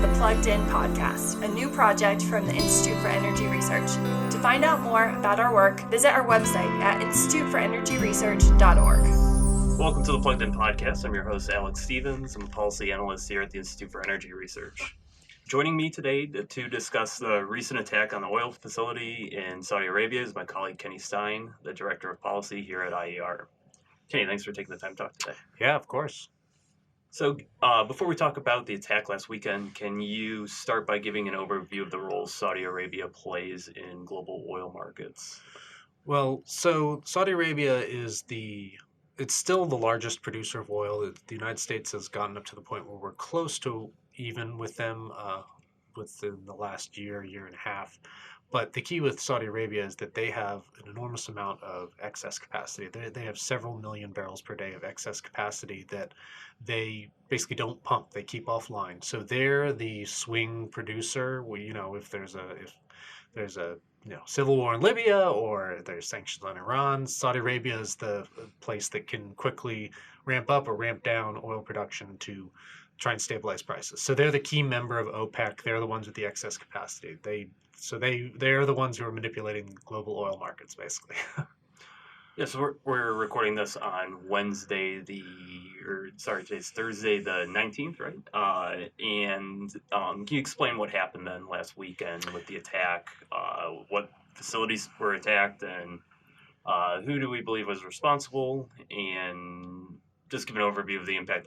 the Plugged In podcast, a new project from the Institute for Energy Research. To find out more about our work, visit our website at instituteforenergyresearch.org. Welcome to the Plugged In podcast. I'm your host, Alex Stevens. I'm a policy analyst here at the Institute for Energy Research. Joining me today to discuss the recent attack on the oil facility in Saudi Arabia is my colleague, Kenny Stein, the Director of Policy here at IER. Kenny, thanks for taking the time to talk today. Yeah, of course. So before we talk about the attack last weekend, can you start by giving an overview of the role Saudi Arabia plays in global oil markets? Well, so Saudi Arabia it's still the largest producer of oil. The United States has gotten up to the point where we're close to even with them within the last year and a half. But the key with Saudi Arabia is that they have an enormous amount of excess capacity. They have several million barrels per day of excess capacity that they basically don't pump. They keep offline. So they're the swing producer. If there's a civil war in Libya or there's sanctions on Iran, Saudi Arabia is the place that can quickly ramp up or ramp down oil production to try and stabilize prices. So they're the key member of OPEC. They're the ones with the excess capacity. They're the ones who are manipulating global oil markets, basically. Yeah, so we're recording this on today's Thursday the 19th, right? And can you explain what happened then last weekend with the attack? What facilities were attacked, and who do we believe was responsible? And just give an overview of the impact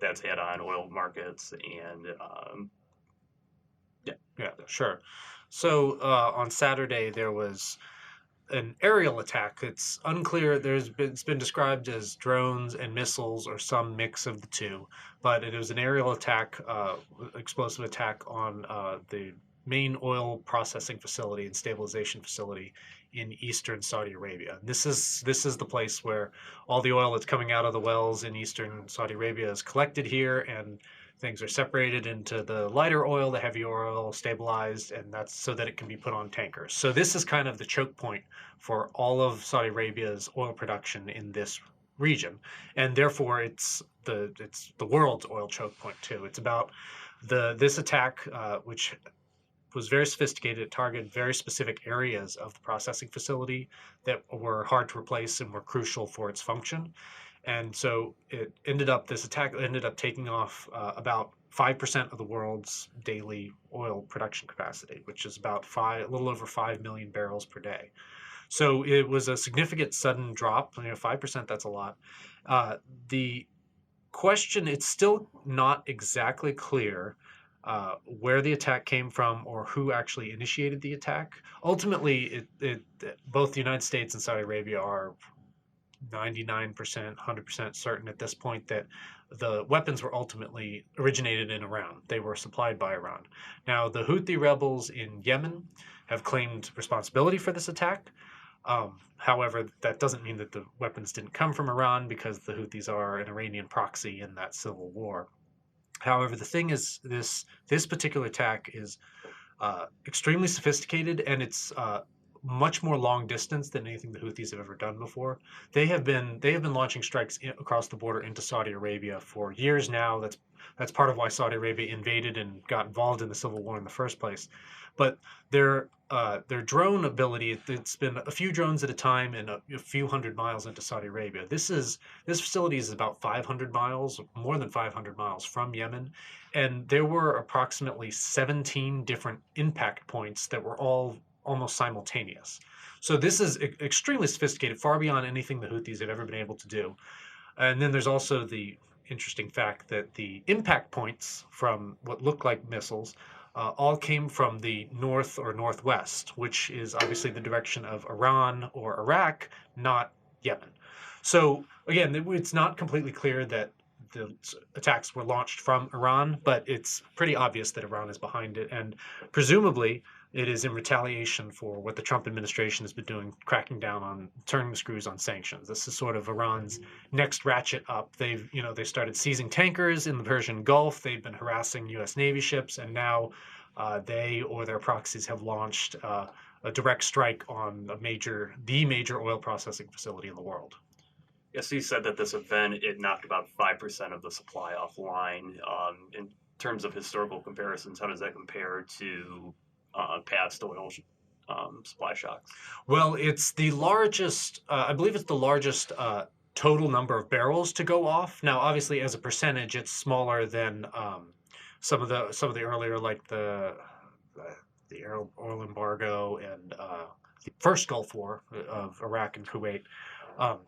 that's had on oil markets. And Yeah, sure. So on Saturday there was an aerial attack. It's unclear. It's been described as drones and missiles or some mix of the two, but it was an aerial attack, explosive attack on the main oil processing facility and stabilization facility in eastern Saudi Arabia. This is the place where all the oil that's coming out of the wells in eastern Saudi Arabia is collected here, and things are separated into the lighter oil, the heavy oil, stabilized, and that's so that it can be put on tankers. So this is kind of the choke point for all of Saudi Arabia's oil production in this region, and therefore it's the world's oil choke point too. It's about this attack, which was very sophisticated. It targeted very specific areas of the processing facility that were hard to replace and were crucial for its function. And so this attack ended up taking off about 5% of the world's daily oil production capacity, which is about a little over 5 million barrels per day. So it was a significant sudden drop. 5%, that's a lot. The question, it's still not exactly clear where the attack came from or who actually initiated the attack. Ultimately, both the United States and Saudi Arabia are 99%, 100% certain at this point that the weapons were ultimately originated in Iran. They were supplied by Iran. Now, the Houthi rebels in Yemen have claimed responsibility for this attack. However, that doesn't mean that the weapons didn't come from Iran, because the Houthis are an Iranian proxy in that civil war. However, the thing is, this particular attack is extremely sophisticated, and it's much more long distance than anything the Houthis have ever done before. They have been launching strikes across the border into Saudi Arabia for years now. That's part of why Saudi Arabia invaded and got involved in the civil war in the first place. But their drone ability, it's been a few drones at a time and a few hundred miles into Saudi Arabia. This facility is about 500 miles, more than 500 miles from Yemen, and there were approximately 17 different impact points that were all almost simultaneous. So this is extremely sophisticated, far beyond anything the Houthis have ever been able to do. And then there's also the interesting fact that the impact points from what looked like missiles all came from the north or northwest, which is obviously the direction of Iran or Iraq, not Yemen. So again, it's not completely clear that the attacks were launched from Iran, but it's pretty obvious that Iran is behind it, and presumably it is in retaliation for what the Trump administration has been doing, cracking down on turning the screws on sanctions. This is sort of Iran's next ratchet up. They started seizing tankers in the Persian Gulf. They've been harassing U.S. Navy ships, and now they or their proxies have launched a direct strike on the major oil processing facility in the world. Yes, you said that this event, it knocked about 5% of the supply offline. And terms of historical comparisons, how does that compare to past oil supply shocks? Well, it's the largest, I believe it's the largest total number of barrels to go off. Now, obviously, as a percentage, it's smaller than some of the earlier, like the oil embargo and the first Gulf War of Iraq and Kuwait.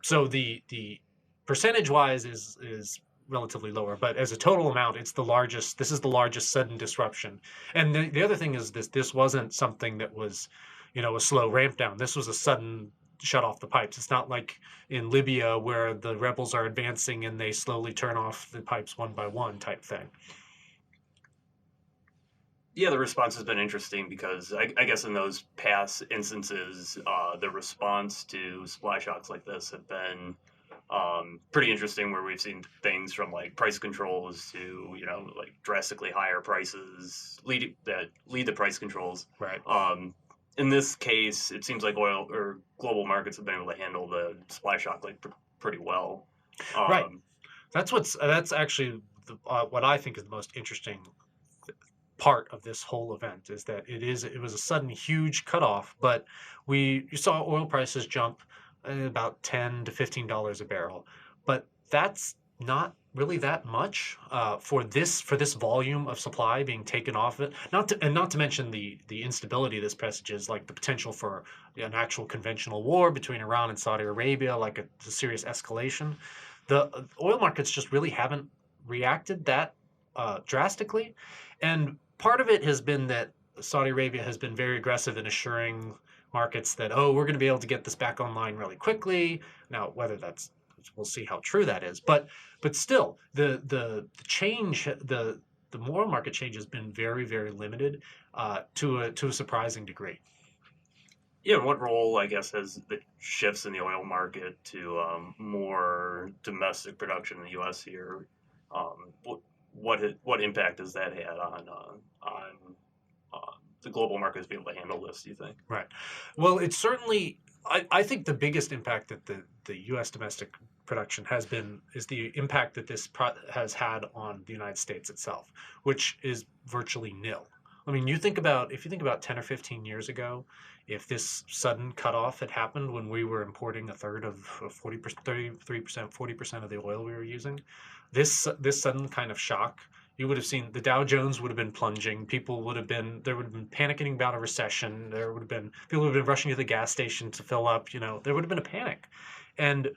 So the percentage wise is relatively lower, but as a total amount, it's the largest. This is the largest sudden disruption. And the other thing is this wasn't something that was, a slow ramp down. This was a sudden shut off the pipes. It's not like in Libya where the rebels are advancing and they slowly turn off the pipes one by one type thing. Yeah, the response has been interesting because I guess in those past instances, the response to supply shocks like this have been pretty interesting, where we've seen things from like price controls to like drastically higher prices lead the price controls. Right. In this case, it seems like oil or global markets have been able to handle the supply shock like pretty well. Right. That's actually what I think is the most interesting part of this whole event, is that it was a sudden huge cutoff, but you saw oil prices jump about $10 to $15 a barrel, but that's not really that much for this volume of supply being taken off it. Not to mention the instability this presages, like the potential for an actual conventional war between Iran and Saudi Arabia, like a serious escalation. The oil markets just really haven't reacted that drastically, and part of it has been that Saudi Arabia has been very aggressive in assuring markets that, we're going to be able to get this back online really quickly. Now, we'll see how true that is, but still, the change, the oil market change has been very, very limited to a surprising degree. Yeah, and what role, I guess, has the shifts in the oil market to more domestic production in the U.S. here? What impact has that had on the global markets being able to handle this, do you think? Right. Well, it's certainly, I think the biggest impact that the U.S. domestic production is the impact that this has had on the United States itself, which is virtually nil. I mean, if you think about 10 or 15 years ago, if this sudden cutoff had happened when we were importing a third of 40%, 33%, 40% of the oil we were using, this sudden kind of shock, you would have seen the Dow Jones would have been plunging. There would have been panicking about a recession. People would have been rushing to the gas station to fill up. There would have been a panic. And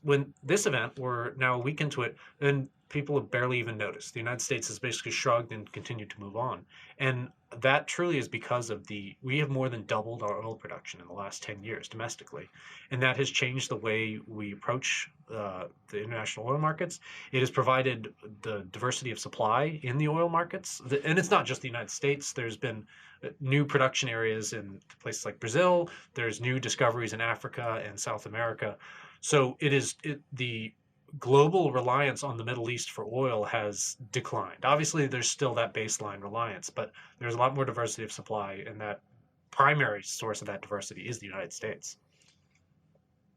when this event, we're now a week into it, and people have barely even noticed. The United States has basically shrugged and continued to move on. And that truly is because we have more than doubled our oil production in the last 10 years domestically. And that has changed the way we approach the international oil markets. It has provided the diversity of supply in the oil markets. And it's not just the United States. There's been new production areas in places like Brazil. There's new discoveries in Africa and South America. So the global reliance on the Middle East for oil has declined. Obviously, there's still that baseline reliance, but there's a lot more diversity of supply, and that primary source of that diversity is the United States.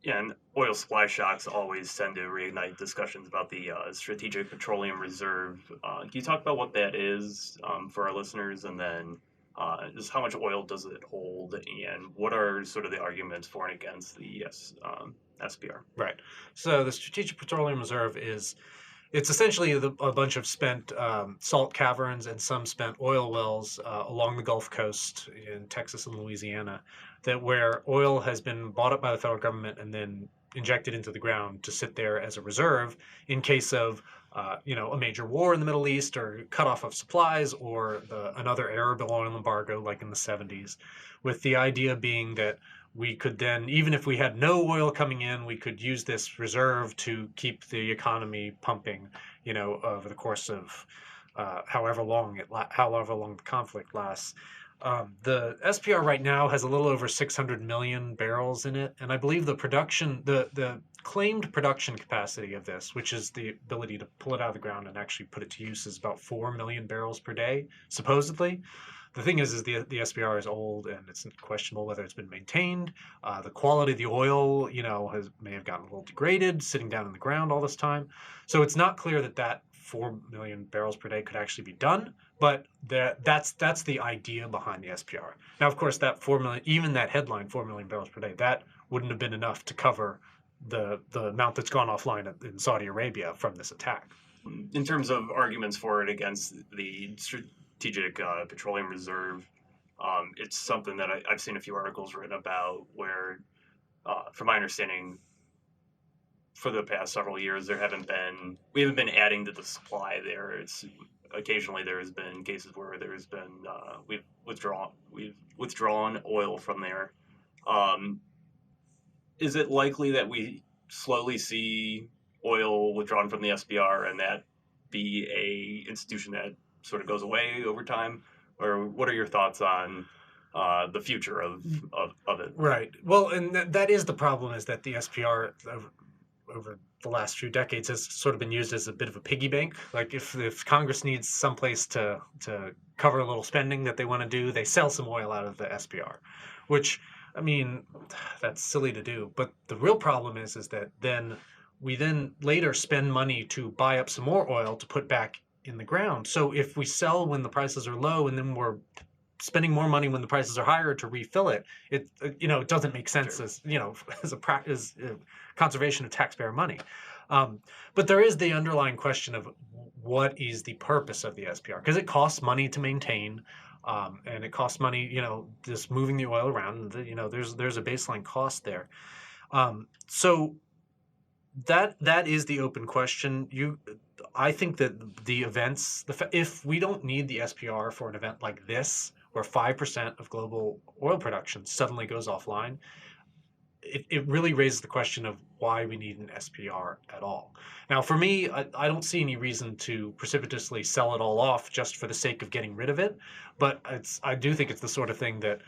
Yeah, and oil supply shocks always tend to reignite discussions about the Strategic Petroleum Reserve. Can you talk about what that is for our listeners, and then just how much oil does it hold, and what are sort of the arguments for and against the SPR? Right. So the Strategic Petroleum Reserve it's essentially a bunch of spent salt caverns and some spent oil wells along the Gulf Coast in Texas and Louisiana, where oil has been bought up by the federal government and then injected into the ground to sit there as a reserve in case of a major war in the Middle East, or cutoff of supplies, or another Arab oil embargo like in the 70s, with the idea being that we could then, even if we had no oil coming in, we could use this reserve to keep the economy pumping, over the course of however long the conflict lasts. The SPR right now has a little over 600 million barrels in it, and I believe the claimed production capacity of this, which is the ability to pull it out of the ground and actually put it to use, is about 4 million barrels per day, supposedly. The thing is the SPR is old, and it's questionable whether it's been maintained. The quality of the oil, may have gotten a little degraded, sitting down in the ground all this time. So it's not clear that 4 million barrels per day could actually be done, but that's the idea behind the SPR. Now, of course, that 4 million, even that headline 4 million barrels per day, that wouldn't have been enough to cover the amount that's gone offline in Saudi Arabia from this attack. In terms of arguments for and against the strategic petroleum reserve, it's something that I've seen a few articles written about where, from my understanding, for the past several years, we haven't been adding to the supply there. It's occasionally there has been cases where there's been we've withdrawn oil from there. Is it likely that we slowly see oil withdrawn from the SPR and that be a institution that sort of goes away over time? Or what are your thoughts on the future of it? Right. Well, and that is the problem, is that the SPR over the last few decades has sort of been used as a bit of a piggy bank. Like if Congress needs someplace to cover a little spending that they want to do, they sell some oil out of the SPR, which, I mean, that's silly to do. But the real problem is that we later spend money to buy up some more oil to put back in the ground. So if we sell when the prices are low and then we're spending more money when the prices are higher to refill it, it doesn't make sense. Sure. as a conservation of taxpayer money. But there is the underlying question of what is the purpose of the SPR, because it costs money to maintain, and it costs money, just moving the oil around. There's a baseline cost there. So that is the open question. I think that the events, if we don't need the SPR for an event like this, where 5% of global oil production suddenly goes offline, it really raises the question of why we need an SPR at all. Now, for me, I don't see any reason to precipitously sell it all off just for the sake of getting rid of it. But I do think it's the sort of thing that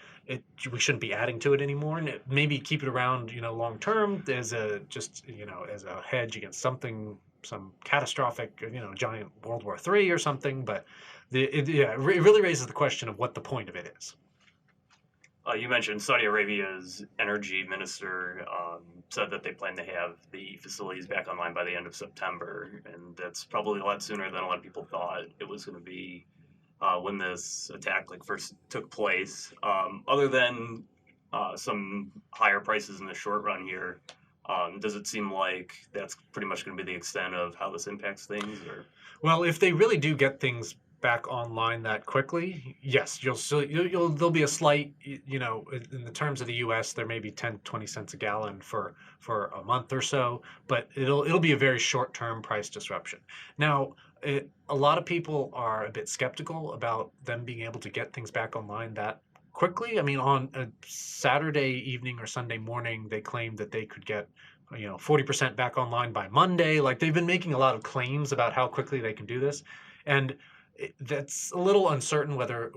we shouldn't be adding to it anymore, and maybe keep it around, long term as a hedge against some catastrophic, giant World War III or something. But it really raises the question of what the point of it is. You mentioned Saudi Arabia's energy minister said that they plan to have the facilities back online by the end of September, and that's probably a lot sooner than a lot of people thought it was going to be when this attack first took place. Other than some higher prices in the short run here, does it seem like that's pretty much going to be the extent of how this impacts things? Or? Well, if they really do get things back online that quickly, yes, there'll be a slight, in the terms of the U.S., there may be 10-20 cents a gallon for a month or so, but it'll be a very short-term price disruption. Now, a lot of people are a bit skeptical about them being able to get things back online that quickly. I mean, on a Saturday evening or Sunday morning, they claimed that they could get 40% back online by Monday. Like, they've been making a lot of claims about how quickly they can do this, and that's a little uncertain whether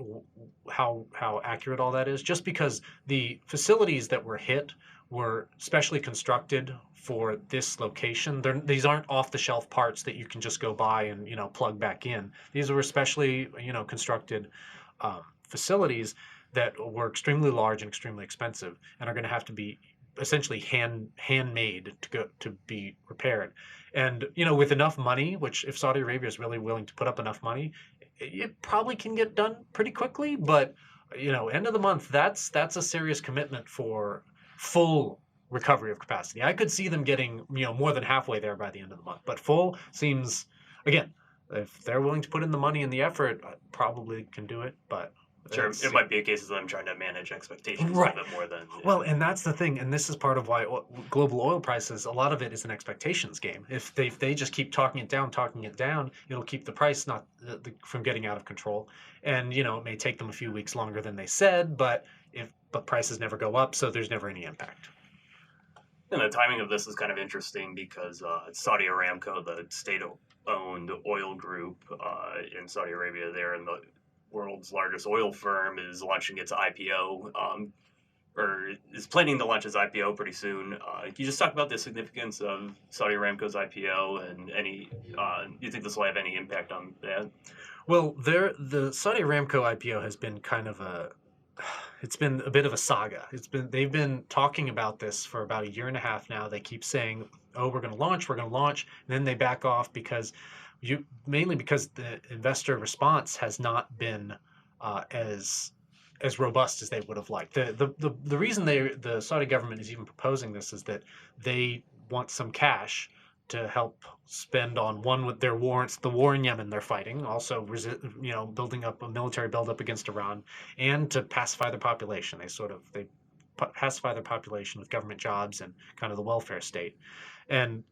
how accurate all that is, just because the facilities that were hit were specially constructed for this location. These aren't off-the-shelf parts that you can just go buy and plug back in. These were specially constructed facilities that were extremely large and extremely expensive, and are going to have to be essentially handmade to be repaired. And with enough money, which if Saudi Arabia is really willing to put up enough money, it probably can get done pretty quickly. But end of the month, that's a serious commitment for full recovery of capacity. I could see them getting more than halfway there by the end of the month, but full seems, again, if they're willing to put in the money and the effort, probably can do it. But sure, it might be a case of them trying to manage expectations right. a little bit more than... Yeah. Well, and that's the thing, and this is part of why global oil prices, a lot of it is an expectations game. If they just keep talking it down, it'll keep the price from getting out of control. And, it may take them a few weeks longer than they said, but prices never go up, so there's never any impact. And the timing of this is kind of interesting because Saudi Aramco, the state-owned oil group in Saudi Arabia there in the world's largest oil firm, is launching its IPO, or is planning to launch its IPO pretty soon. Can you just talk about the significance of Saudi Aramco's IPO and do you think this will have any impact on that? Well, the Saudi Aramco IPO has been it's been a bit of a saga. They've been talking about this for about a year and a half now. They keep saying oh, we're going to launch, and then they back off mainly because the investor response has not been as robust as they would have liked. The reason the Saudi government is even proposing this is that they want some cash to help spend on one with their warrants, the war in Yemen they're fighting, also building up a military buildup against Iran, and to pacify their population. They pacify their population with government jobs and kind of the welfare state. And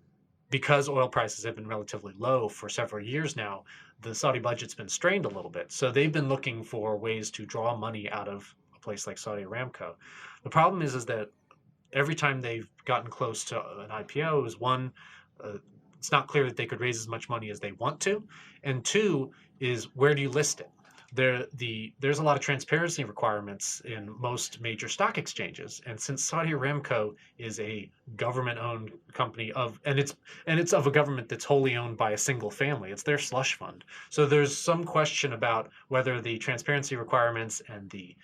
because oil prices have been relatively low for several years now, the Saudi budget's been strained a little bit. So they've been looking for ways to draw money out of a place like Saudi Aramco. The problem is that every time they've gotten close to an IPO, it's not clear that they could raise as much money as they want to, and two is, where do you list it? There's a lot of transparency requirements in most major stock exchanges, and since Saudi Aramco is a government-owned company and it's of a government that's wholly owned by a single family, it's their slush fund. So there's some question about whether the transparency requirements and the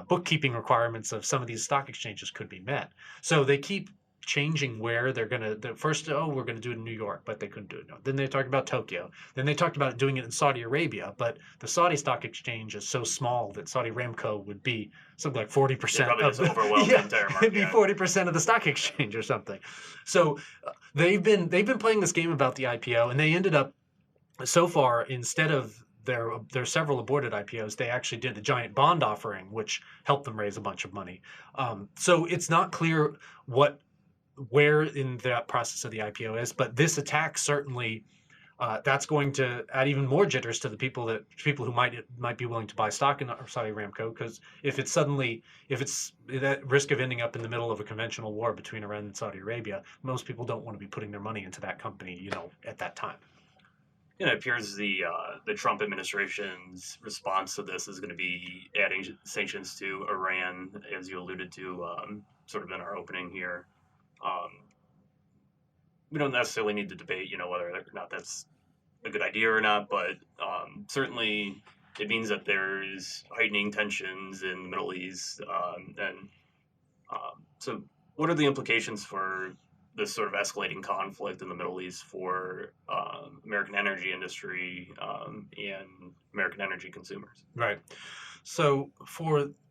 bookkeeping requirements of some of these stock exchanges could be met. So they keep changing where they're going to, first, we're going to do it in New York, but they couldn't do it. No. Then they talked about Tokyo. Then they talked about doing it in Saudi Arabia, but the Saudi stock exchange is so small that Saudi Aramco would be something like 40% of the entire market. It'd be 40% of the stock exchange or something. So they've been playing this game about the IPO, and they ended up, so far, instead of there are several aborted IPOs, they actually did a giant bond offering, which helped them raise a bunch of money. So it's not clear where in that process of the IPO is, but this attack certainly that's going to add even more jitters to the people who might be willing to buy stock in Saudi Aramco, because if it's that risk of ending up in the middle of a conventional war between Iran and Saudi Arabia, most people don't want to be putting their money into that company, at that time. It appears the Trump administration's response to this is going to be adding sanctions to Iran, as you alluded to, sort of in our opening here. We don't necessarily need to debate, whether or not that's a good idea or not, but certainly it means that there's heightening tensions in the Middle East. So what are the implications for this sort of escalating conflict in the Middle East for American energy industry and American energy consumers? Right. So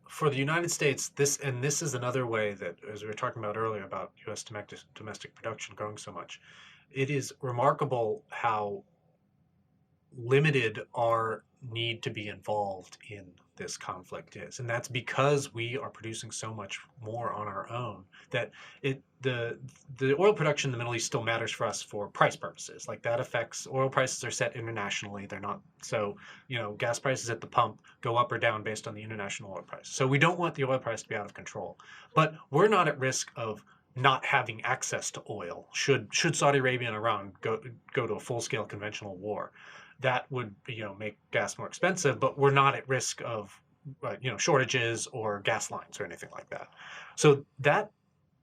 for the United States, this is another way that, as we were talking about earlier about U.S. domestic production growing so much, it is remarkable how limited our need to be involved in this conflict is, and that's because we are producing so much more on our own that the oil production in the Middle East still matters for us for price purposes. Like, that affects, oil prices are set internationally. They're not, so gas prices at the pump go up or down based on the international oil price. So we don't want the oil price to be out of control, but we're not at risk of not having access to oil should Saudi Arabia and Iran go to a full-scale conventional war. That would make gas more expensive, but we're not at risk of shortages or gas lines or anything like that. So that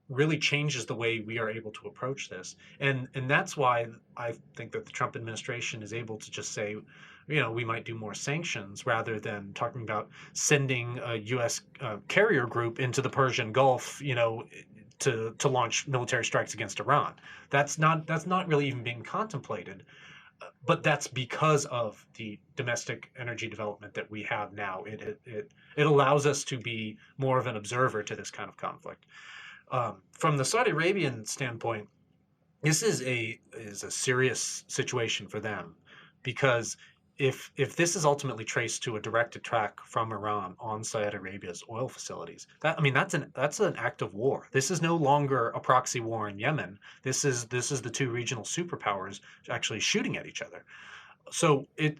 really changes the way we are able to approach this, and that's why I think that the Trump administration is able to just say, we might do more sanctions rather than talking about sending a U.S. Carrier group into the Persian Gulf, to launch military strikes against Iran. That's not really even being contemplated. But that's because of the domestic energy development that we have now. It allows us to be more of an observer to this kind of conflict. From the Saudi Arabian standpoint, this is a serious situation for them, because if this is ultimately traced to a direct attack from Iran on Saudi Arabia's oil facilities, that's an act of war. This is no longer a proxy war in Yemen. This is the two regional superpowers actually shooting at each other. So it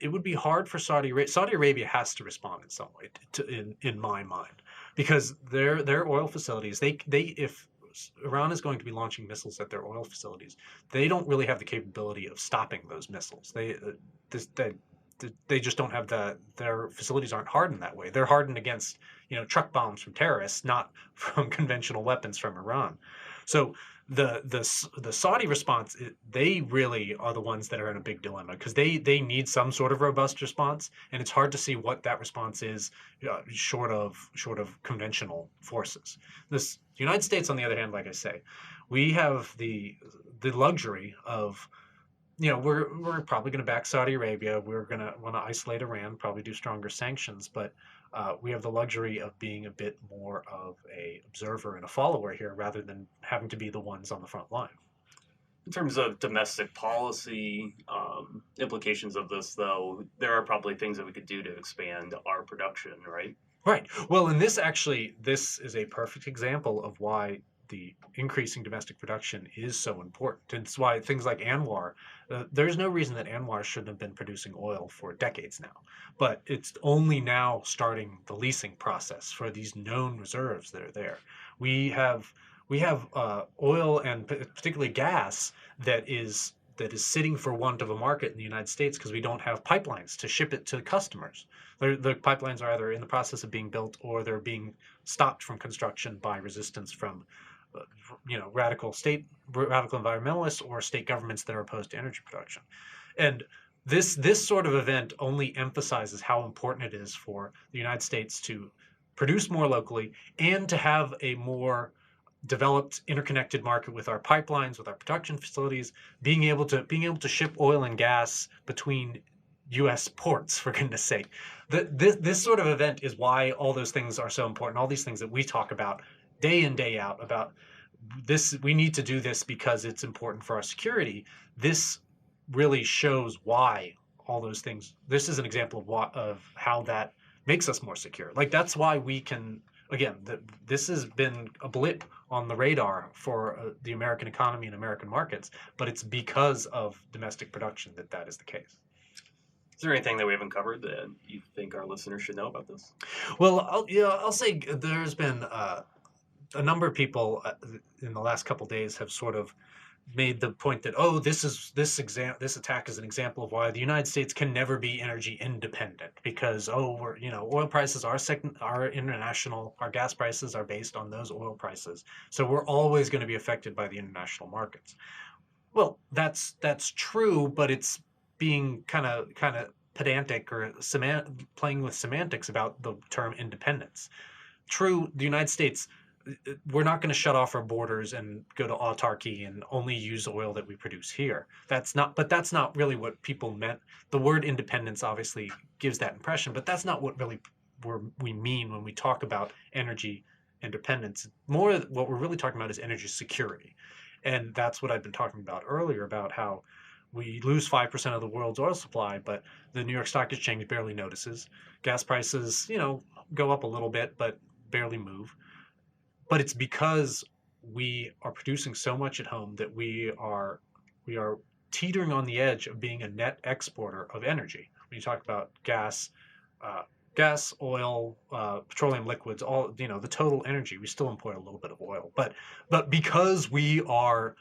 would be hard for Saudi Arabia. Saudi Arabia has to respond in some way, in my mind, because their oil facilities, if Iran is going to be launching missiles at their oil facilities, they don't really have the capability of stopping those missiles. They just don't have their facilities aren't hardened that way. They're hardened against truck bombs from terrorists, not from conventional weapons from Iran. So the Saudi response, they really are the ones that are in a big dilemma, because they need some sort of robust response, and it's hard to see what that response is short of conventional forces. The United States, on the other hand, like I say, we have the luxury of, we're probably going to back Saudi Arabia. We're going to want to isolate Iran, probably do stronger sanctions, but we have the luxury of being a bit more of a observer and a follower here, rather than having to be the ones on the front line. In terms of domestic policy implications of this, though, there are probably things that we could do to expand our production, right? Right. Well, and this is a perfect example of why the increasing domestic production is so important. It's why things like Anwar, there's no reason that Anwar shouldn't have been producing oil for decades now, but it's only now starting the leasing process for these known reserves that are there. We have oil and particularly gas that is sitting for want of a market in the United States because we don't have pipelines to ship it to customers. The pipelines are either in the process of being built or they're being stopped from construction by resistance from, radical environmentalists or state governments that are opposed to energy production. And this sort of event only emphasizes how important it is for the United States to produce more locally and to have a more developed interconnected market with our pipelines, with our production facilities, being able to ship oil and gas between U.S. ports, for goodness sake. This sort of event is why all those things are so important. All these things that we talk about day in, day out about this, we need to do this because it's important for our security. This really shows why all those things. This is an example of how that makes us more secure. Like, that's why we can. Again, this has been a blip on the radar for the American economy and American markets, but it's because of domestic production that is the case. Is there anything that we haven't covered that you think our listeners should know about this? Well, I'll say there's been a number of people in the last couple of days have sort of made the point that, this attack is an example of why the United States can never be energy independent, because oil prices are international, our gas prices are based on those oil prices, so we're always going to be affected by the international markets. Well, that's true, but it's being kind of pedantic or playing with semantics about the term independence. True, the United States, we're not going to shut off our borders and go to autarky and only use oil that we produce here. That's not really what people meant. The word independence obviously gives that impression, but that's not what really we mean when we talk about energy independence. More, what we're really talking about is energy security. And that's what I've been talking about earlier, about how we lose 5% of the world's oil supply, but the New York Stock Exchange barely notices. Gas prices, go up a little bit, but barely move. But it's because we are producing so much at home that we are teetering on the edge of being a net exporter of energy. When you talk about gas, oil, petroleum liquids, all the total energy, we still import a little bit of oil. But because we are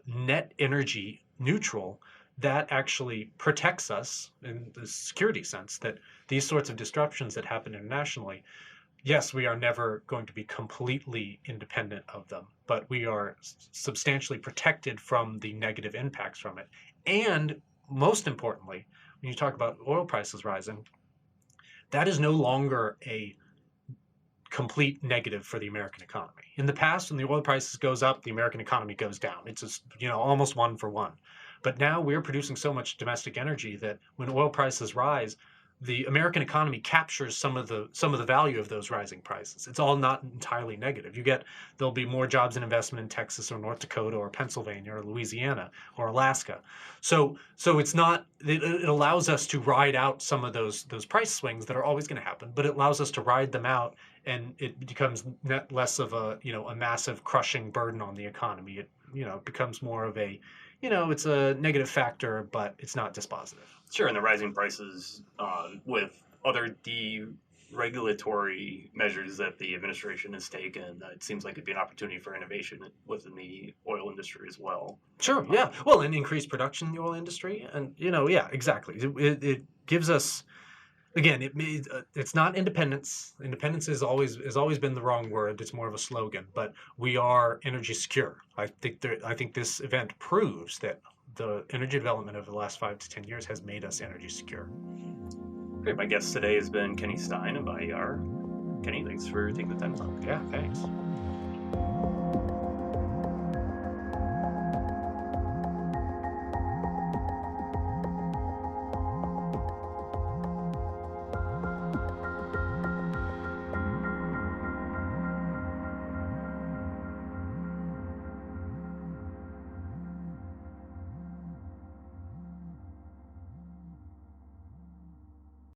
net energy neutral, that actually protects us in the security sense that these sorts of disruptions that happen internationally. Yes, we are never going to be completely independent of them, but we are substantially protected from the negative impacts from it. And most importantly, when you talk about oil prices rising, that is no longer a complete negative for the American economy. In the past, when the oil prices goes up, the American economy goes down. It's just, almost one for one. But now we're producing so much domestic energy that when oil prices rise, the American economy captures some of the value of those rising prices. It's all not entirely negative. There'll be more jobs and investment in Texas or North Dakota or Pennsylvania or Louisiana or Alaska. So it's not. It allows us to ride out some of those price swings that are always going to happen, but it allows us to ride them out, and it becomes less of a massive crushing burden on the economy. It becomes more of a it's a negative factor, but it's not dispositive. Sure, and the rising prices with other deregulatory measures that the administration has taken, it seems like it'd be an opportunity for innovation within the oil industry as well. Sure, yeah. Well, and increased production in the oil industry, and yeah, exactly. It gives us. Again, it's not independence. Independence has always been the wrong word. It's more of a slogan. But we are energy secure. I think this event proves that the energy development over the last 5 to 10 years has made us energy secure. Great. My guest today has been Kenny Stein of IER. Kenny, thanks for taking the time to talk. Yeah, thanks.